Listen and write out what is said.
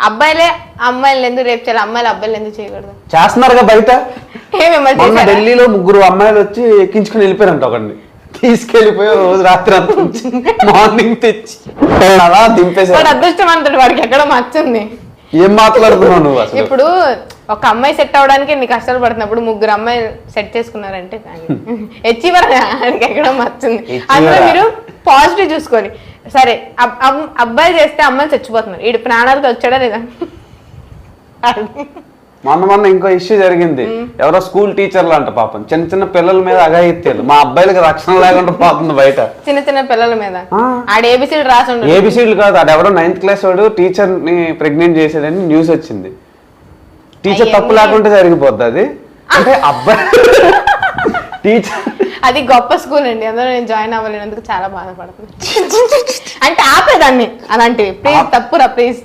అబ్బాయిలే అమ్మాయిలు ఎందుకు రేపు చేయాలి, అమ్మాయిలు అబ్బాయిలు ఎందుకు చేయకూడదు? చేస్తున్నారుగా బయట. ఢిల్లీలో 3 అమ్మాయిలు వచ్చి ఎక్కించుకుని వెళ్ళిపోయారంట ఒకడిని. తీసుకెళ్లిపోయి రోజు రాత్రి అంతా మార్నింగ్ తెచ్చి అలా దింపేసాడు. అదృష్టం అంటాడు, వాడికి ఎక్కడ మచ్చుంది. ఏం మాట్లాడుతున్నావు నువ్వు అసలు? ఇప్పుడు ఒక అమ్మాయి సెట్ అవడానికి ఎన్ని కష్టాలు పడుతున్నప్పుడు 3 అమ్మాయిలు సెట్ చేసుకున్నారంటే వాడికి ఎక్కడ మచ్చుంది. అందులో మీరు పాజిటివ్ చూసుకోవాలి. సరే అబ్బాయి చేస్తే అమ్మాయిలు చచ్చిపోతున్నారు, వీడి ప్రాణాలతో వచ్చాడా లేదా? మొన్న ఇంకో ఇష్యూ జరిగింది. ఎవరో స్కూల్ టీచర్లు అంట పాపం చిన్న పిల్లల మీద అఘాయిత్యాలు. మా అబ్బాయిలకి రక్షణ లేకుండా పోతుంది బయట. చిన్న పిల్లల మీద ఆడ ఏబిసిడి రాసి ఏబిసిడ్లు కాదు, ఆడ ఎవరో 9th క్లాస్ వాడు టీచర్ ని ప్రెగ్నెంట్ చేసేదని న్యూస్ వచ్చింది. టీచర్ తప్పు లేకుంటే జరిగిపోద్ది అది. అంటే అబ్బాయి టీచర్ అది గొప్ప స్కూల్ అండి, అందులో నేను జాయిన్ అవ్వలేనందుకు చాలా బాధపడుతుంది. అంటే ఆపేదాన్ని అలాంటివి. ప్లీజ్ తప్పురా ప్లీజ్.